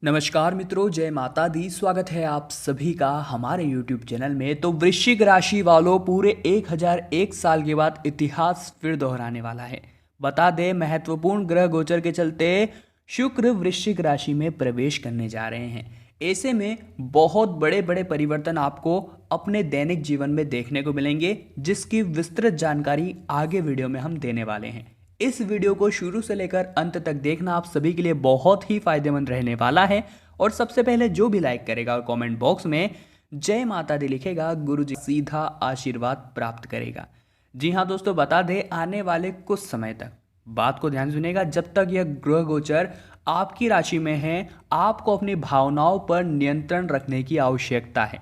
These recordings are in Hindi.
नमस्कार मित्रों, जय माता दी। स्वागत है आप सभी का हमारे YouTube चैनल में। तो वृश्चिक राशि वालों, पूरे 1001 साल के बाद इतिहास फिर दोहराने वाला है। बता दें, महत्वपूर्ण ग्रह गोचर के चलते शुक्र वृश्चिक राशि में प्रवेश करने जा रहे हैं। ऐसे में बहुत बड़े बड़े परिवर्तन आपको अपने दैनिक जीवन में देखने को मिलेंगे, जिसकी विस्तृत जानकारी आगे वीडियो में हम देने वाले हैं। इस वीडियो को शुरू से लेकर अंत तक देखना आप सभी के लिए बहुत ही फायदेमंद रहने वाला है। और सबसे पहले जो भी लाइक करेगा और कमेंट बॉक्स में जय माता दी लिखेगा, गुरुजी सीधा आशीर्वाद प्राप्त करेगा। जी हाँ दोस्तों, बता दें, आने वाले कुछ समय तक बात को ध्यान सुनेगा। जब तक यह ग्रह गोचर आपकी राशि में है, आपको अपनी भावनाओं पर नियंत्रण रखने की आवश्यकता है।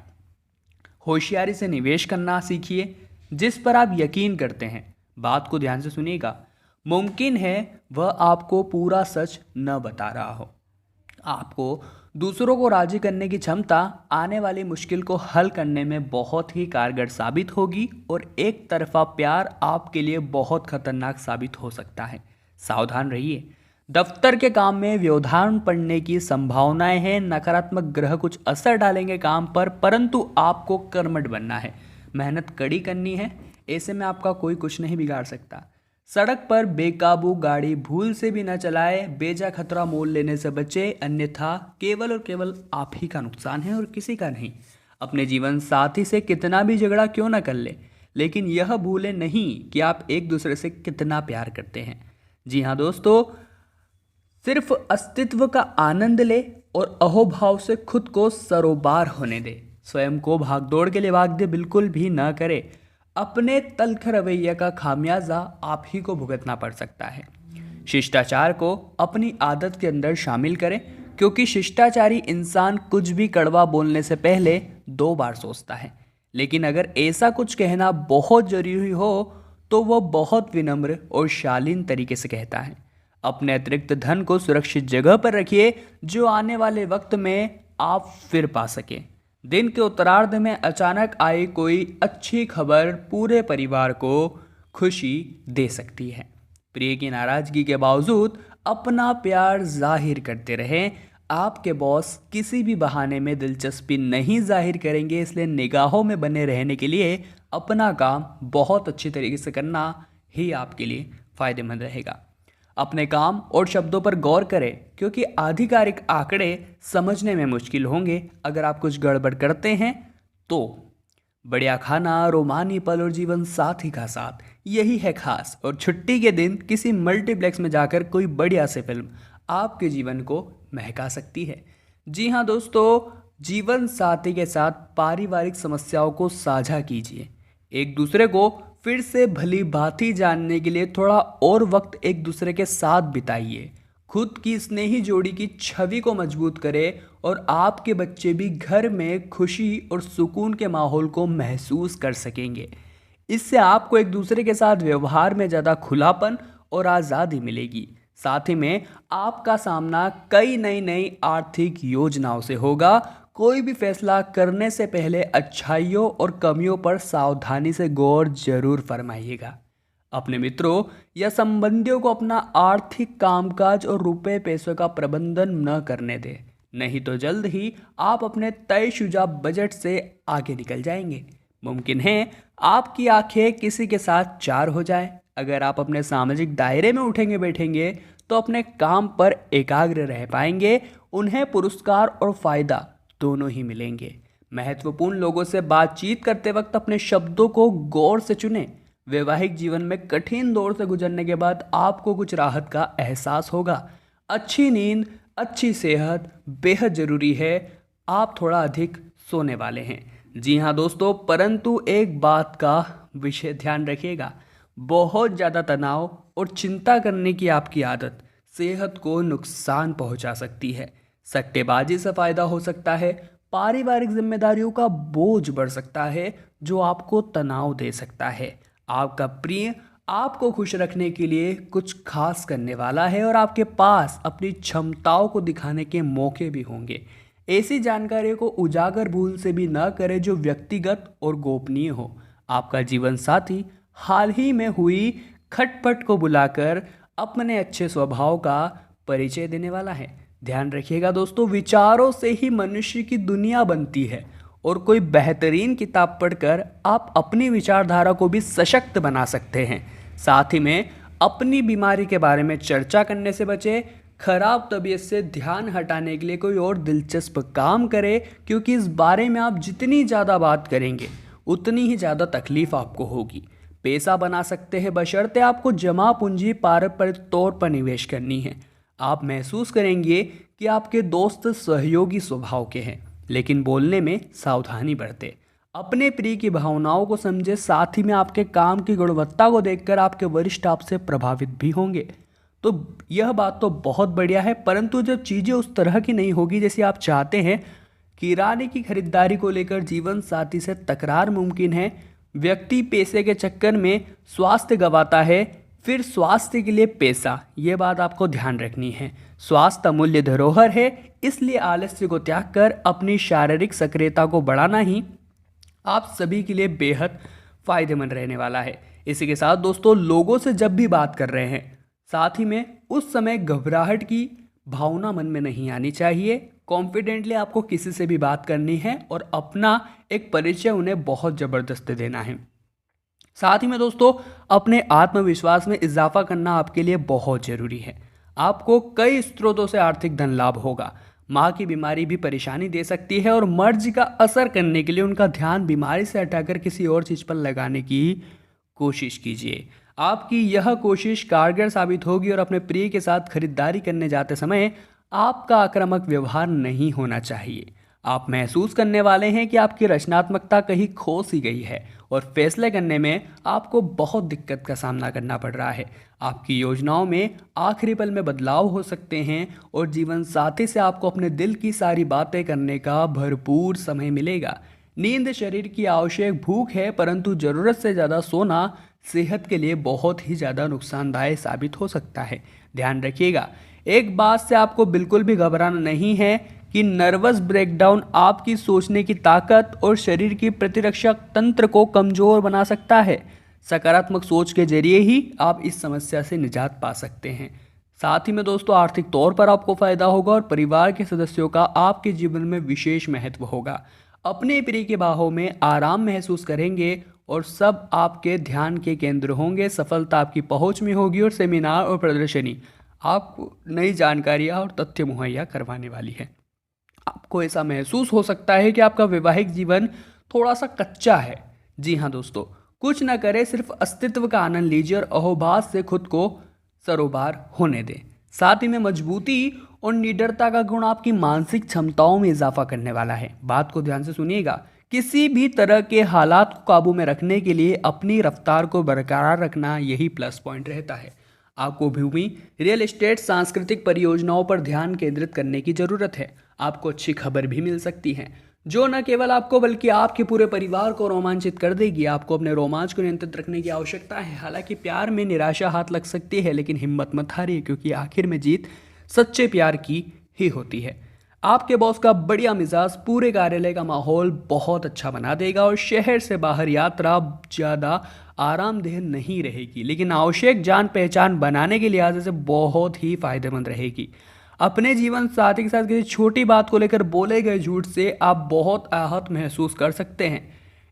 होशियारी से निवेश करना सीखिए, जिस पर आप यकीन करते हैं। बात को ध्यान से सुनिएगा। मुमकिन है वह आपको पूरा सच न बता रहा हो। आपको दूसरों को राजी करने की क्षमता आने वाली मुश्किल को हल करने में बहुत ही कारगर साबित होगी, और एक तरफा प्यार आपके लिए बहुत खतरनाक साबित हो सकता है। सावधान रहिए। दफ्तर के काम में व्यवधान पड़ने की संभावनाएं हैं। नकारात्मक ग्रह कुछ असर डालेंगे काम पर, परंतु आपको कर्मठ बनना है, मेहनत कड़ी करनी है। ऐसे में आपका कोई कुछ नहीं बिगाड़ सकता। सड़क पर बेकाबू गाड़ी भूल से भी न चलाए। बेजा खतरा मोल लेने से बचे, अन्यथा केवल और केवल आप ही का नुकसान है और किसी का नहीं। अपने जीवन साथी से कितना भी झगड़ा क्यों न कर ले, लेकिन यह भूले नहीं कि आप एक दूसरे से कितना प्यार करते हैं। जी हाँ दोस्तों, सिर्फ अस्तित्व का आनंद ले और अहोभाव से खुद को सरोबार होने दे। स्वयं को भागदौड़ के लिए भाग दे बिल्कुल भी न करे। अपने तल्ख रवैया का खामियाजा आप ही को भुगतना पड़ सकता है। शिष्टाचार को अपनी आदत के अंदर शामिल करें, क्योंकि शिष्टाचारी इंसान कुछ भी कड़वा बोलने से पहले 2 बार सोचता है। लेकिन अगर ऐसा कुछ कहना बहुत जरूरी हो तो वह बहुत विनम्र और शालीन तरीके से कहता है। अपने अतिरिक्त धन को सुरक्षित जगह पर रखिए, जो आने वाले वक्त में आप फिर पा सकें। दिन के उत्तरार्ध में अचानक आई कोई अच्छी खबर पूरे परिवार को खुशी दे सकती है। प्रिय की नाराजगी के बावजूद अपना प्यार जाहिर करते रहें। आपके बॉस किसी भी बहाने में दिलचस्पी नहीं जाहिर करेंगे, इसलिए निगाहों में बने रहने के लिए अपना काम बहुत अच्छी तरीके से करना ही आपके लिए फायदेमंद रहेगा। अपने काम और शब्दों पर गौर करें, क्योंकि आधिकारिक आंकड़े समझने में मुश्किल होंगे। अगर आप कुछ गड़बड़ करते हैं तो बढ़िया खाना, रोमानी पल और जीवन साथी का साथ, यही है खास। और छुट्टी के दिन किसी मल्टीप्लेक्स में जाकर कोई बढ़िया से फिल्म आपके जीवन को महका सकती है। जी हाँ दोस्तों, जीवन साथी के साथ पारिवारिक समस्याओं को साझा कीजिए। एक दूसरे को फिर से भली भांति जानने के लिए थोड़ा और वक्त एक दूसरे के साथ बिताइए। खुद की स्नेही जोड़ी की छवि को मजबूत करें, और आपके बच्चे भी घर में खुशी और सुकून के माहौल को महसूस कर सकेंगे। इससे आपको एक दूसरे के साथ व्यवहार में ज़्यादा खुलापन और आज़ादी मिलेगी। साथ ही में आपका सामना कई नई आर्थिक योजनाओं से होगा। कोई भी फैसला करने से पहले अच्छाइयों और कमियों पर सावधानी से गौर जरूर फरमाइएगा। अपने मित्रों या संबंधियों को अपना आर्थिक कामकाज और रुपए पैसों का प्रबंधन न करने दें, नहीं तो जल्द ही आप अपने तयशुदा बजट से आगे निकल जाएंगे। मुमकिन है आपकी आंखें किसी के साथ चार हो जाए। अगर आप अपने सामाजिक दायरे में उठेंगे बैठेंगे तो अपने काम पर एकाग्र रह पाएंगे। उन्हें पुरस्कार और फायदा दोनों ही मिलेंगे। महत्वपूर्ण लोगों से बातचीत करते वक्त अपने शब्दों को गौर से चुनें। वैवाहिक जीवन में कठिन दौर से गुजरने के बाद आपको कुछ राहत का एहसास होगा। अच्छी नींद, अच्छी सेहत बेहद जरूरी है। आप थोड़ा अधिक सोने वाले हैं। जी हाँ दोस्तों, परंतु एक बात का विशेष ध्यान रखिएगा। बहुत ज़्यादा तनाव और चिंता करने की आपकी आदत सेहत को नुकसान पहुंचा सकती है। सट्टेबाजी से फायदा हो सकता है। पारिवारिक जिम्मेदारियों का बोझ बढ़ सकता है, जो आपको तनाव दे सकता है। आपका प्रिय आपको खुश रखने के लिए कुछ खास करने वाला है, और आपके पास अपनी क्षमताओं को दिखाने के मौके भी होंगे। ऐसी जानकारी को उजागर भूल से भी न करें जो व्यक्तिगत और गोपनीय हो। आपका जीवन साथी हाल ही में हुई खटपट को बुलाकर अपने अच्छे स्वभाव का परिचय देने वाला है। ध्यान रखिएगा दोस्तों, विचारों से ही मनुष्य की दुनिया बनती है और कोई बेहतरीन किताब पढ़कर आप अपनी विचारधारा को भी सशक्त बना सकते हैं। साथ ही में अपनी बीमारी के बारे में चर्चा करने से बचें। खराब तबीयत से ध्यान हटाने के लिए कोई और दिलचस्प काम करें, क्योंकि इस बारे में आप जितनी ज़्यादा बात करेंगे उतनी ही ज़्यादा तकलीफ आपको होगी। पैसा बना सकते हैं बशर्ते आपको जमा पूंजी पारंपरिक तौर पर निवेश करनी है। आप महसूस करेंगे कि आपके दोस्त सहयोगी स्वभाव के हैं, लेकिन बोलने में सावधानी बरतें। अपने प्रिय की भावनाओं को समझे, साथ ही में आपके काम की गुणवत्ता को देखकर आपके वरिष्ठ आपसे प्रभावित भी होंगे। तो यह बात तो बहुत बढ़िया है, परंतु जब चीज़ें उस तरह की नहीं होगी जैसी आप चाहते हैं, किराने की खरीदारी को लेकर जीवन साथी से तकरार मुमकिन है, व्यक्ति पैसे के चक्कर में स्वास्थ्य गंवाता है, फिर स्वास्थ्य के लिए पैसा, ये बात आपको ध्यान रखनी है। स्वास्थ्य अमूल्य धरोहर है, इसलिए आलस्य को त्याग कर अपनी शारीरिक सक्रियता को बढ़ाना ही आप सभी के लिए बेहद फायदेमंद रहने वाला है। इसी के साथ दोस्तों, लोगों से जब भी बात कर रहे हैं, साथ ही में उस समय घबराहट की भावना मन में नहीं आनी चाहिए। कॉन्फिडेंटली आपको किसी से भी बात करनी है और अपना एक परिचय उन्हें बहुत ज़बरदस्त देना है। साथ ही में दोस्तों, अपने आत्मविश्वास में इजाफा करना आपके लिए बहुत ज़रूरी है। आपको कई स्रोतों से आर्थिक धन लाभ होगा। माँ की बीमारी भी परेशानी दे सकती है और मर्ज का असर करने के लिए उनका ध्यान बीमारी से हटाकर किसी और चीज़ पर लगाने की कोशिश कीजिए। आपकी यह कोशिश कारगर साबित होगी और अपने प्रिय के साथ खरीदारी करने जाते समय आपका आक्रामक व्यवहार नहीं होना चाहिए। आप महसूस करने वाले हैं कि आपकी रचनात्मकता कहीं खो सी गई है और फैसले करने में आपको बहुत दिक्कत का सामना करना पड़ रहा है। आपकी योजनाओं में आखिरी पल में बदलाव हो सकते हैं और जीवन साथी से आपको अपने दिल की सारी बातें करने का भरपूर समय मिलेगा। नींद शरीर की आवश्यक भूख है, परंतु ज़रूरत से ज़्यादा सोना सेहत के लिए बहुत ही ज़्यादा नुकसानदायक साबित हो सकता है। ध्यान रखिएगा, एक बात से आपको बिल्कुल भी घबराना नहीं है कि नर्वस ब्रेकडाउन आपकी सोचने की ताकत और शरीर की प्रतिरक्षा तंत्र को कमज़ोर बना सकता है। सकारात्मक सोच के जरिए ही आप इस समस्या से निजात पा सकते हैं। साथ ही में दोस्तों, आर्थिक तौर पर आपको फायदा होगा और परिवार के सदस्यों का आपके जीवन में विशेष महत्व होगा। अपने प्रिय के बाहों में आराम महसूस करेंगे और सब आपके ध्यान के केंद्र होंगे। सफलता आपकी पहुंच में होगी और सेमिनार और प्रदर्शनी आपको नई जानकारियां और तथ्य मुहैया करवाने वाली है। आपको ऐसा महसूस हो सकता है कि आपका वैवाहिक जीवन थोड़ा सा कच्चा है। जी हाँ दोस्तों, कुछ ना करें, सिर्फ अस्तित्व का आनंद लीजिए और अहोभास से खुद को सरोबार होने दें। साथ ही में मजबूती और निडरता का गुण आपकी मानसिक क्षमताओं में इजाफा करने वाला है। बात को ध्यान से सुनिएगा, किसी भी तरह के हालात को काबू में रखने के लिए अपनी रफ्तार को बरकरार रखना यही प्लस पॉइंट रहता है। आपको भूमि, रियल एस्टेट, सांस्कृतिक परियोजनाओं पर ध्यान केंद्रित करने की जरूरत है। आपको अच्छी खबर भी मिल सकती है जो न केवल आपको बल्कि आपके पूरे परिवार को रोमांचित कर देगी। आपको अपने रोमांच को नियंत्रित रखने की आवश्यकता है। हालांकि प्यार में निराशा हाथ लग सकती है, लेकिन हिम्मत मत हारिए, क्योंकि आखिर में जीत सच्चे प्यार की ही होती है। आपके बॉस का बढ़िया मिजाज पूरे कार्यालय का माहौल बहुत अच्छा बना देगा और शहर से बाहर यात्रा ज़्यादा आरामदेह नहीं रहेगी, लेकिन आवश्यक जान पहचान बनाने के लिहाज से बहुत ही फायदेमंद रहेगी। अपने जीवन साथी के साथ किसी छोटी बात को लेकर बोले गए झूठ से आप बहुत आहत महसूस कर सकते हैं।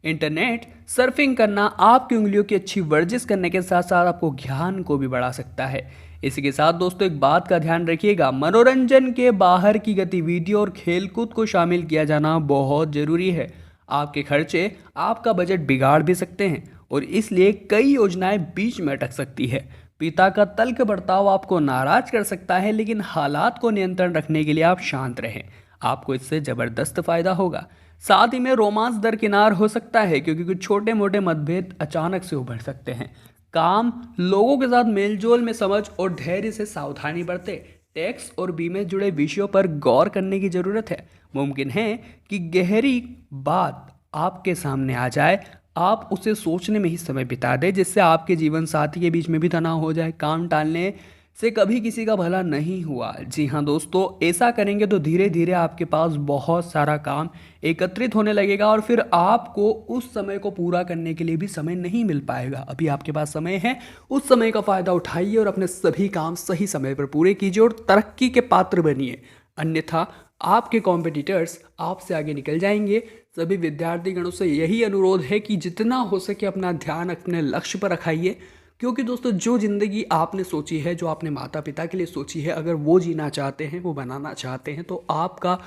इंटरनेट सर्फिंग करना आपकी उंगलियों की अच्छी वर्जिश करने के साथ साथ आपको ज्ञान को भी बढ़ा सकता है। इसी के साथ दोस्तों, एक बात का ध्यान रखिएगा, मनोरंजन के बाहर की गतिविधियों और खेलकूद को शामिल किया जाना बहुत ज़रूरी है। आपके खर्चे आपका बजट बिगाड़ भी सकते हैं और इसलिए कई योजनाएं बीच में अटक सकती है। पिता का तल्ख बर्ताव आपको नाराज कर सकता है, लेकिन हालात को नियंत्रण रखने के लिए आप शांत रहें, आपको इससे ज़बरदस्त फायदा होगा। साथ ही में रोमांस दरकिनार हो सकता है, क्योंकि कुछ छोटे मोटे मतभेद अचानक से उभर सकते हैं। काम, लोगों के साथ मेलजोल में समझ और धैर्य से सावधानी बरते। टैक्स और बीमे जुड़े विषयों पर गौर करने की जरूरत है। मुमकिन है कि गहरी बात आपके सामने आ जाए, आप उसे सोचने में ही समय बिता दें, जिससे आपके जीवन साथी के बीच में भी तनाव हो जाए। काम टालने से कभी किसी का भला नहीं हुआ। जी हाँ दोस्तों, ऐसा करेंगे तो धीरे धीरे आपके पास बहुत सारा काम एकत्रित होने लगेगा और फिर आपको उस समय को पूरा करने के लिए भी समय नहीं मिल पाएगा। अभी आपके पास समय है, उस समय का फ़ायदा उठाइए और अपने सभी काम सही समय पर पूरे कीजिए और तरक्की के पात्र बनिए। अन्यथा आपके कॉम्पिटिटर्स आपसे आगे निकल जाएंगे। सभी विद्यार्थीगणों से यही अनुरोध है कि जितना हो सके अपना ध्यान अपने लक्ष्य पर रखाइए, क्योंकि दोस्तों जो ज़िंदगी आपने सोची है, जो आपने माता पिता के लिए सोची है, अगर वो जीना चाहते हैं, वो बनाना चाहते हैं, तो आपका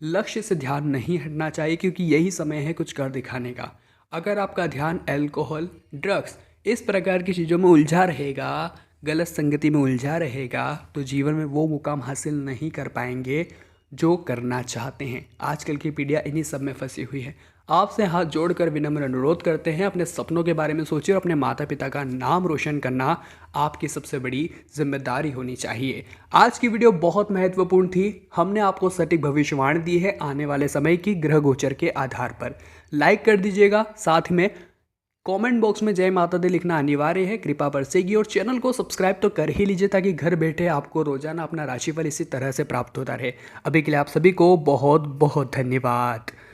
लक्ष्य से ध्यान नहीं हटना चाहिए, क्योंकि यही समय है कुछ कर दिखाने का। अगर आपका ध्यान अल्कोहल, ड्रग्स इस प्रकार की चीज़ों में उलझा रहेगा, गलत संगति में उलझा रहेगा, तो जीवन में वो मुकाम हासिल नहीं कर पाएंगे जो करना चाहते हैं। आजकल की पीढ़ियाँ इन्हीं सब में फंसी हुई है। आपसे हाथ जोड़कर विनम्र अनुरोध करते हैं, अपने सपनों के बारे में सोचिए और अपने माता पिता का नाम रोशन करना आपकी सबसे बड़ी जिम्मेदारी होनी चाहिए। आज की वीडियो बहुत महत्वपूर्ण थी। हमने आपको सटीक भविष्यवाणी दी है आने वाले समय की ग्रह गोचर के आधार पर। लाइक कर दीजिएगा, साथ में कमेंट बॉक्स में जय माता दी लिखना अनिवार्य है, कृपा बरसेगी। और चैनल को सब्सक्राइब तो कर ही लीजिए, ताकि घर बैठे आपको रोजाना अपना राशिफल इसी तरह से प्राप्त होता रहे। अभी के लिए आप सभी को बहुत बहुत धन्यवाद।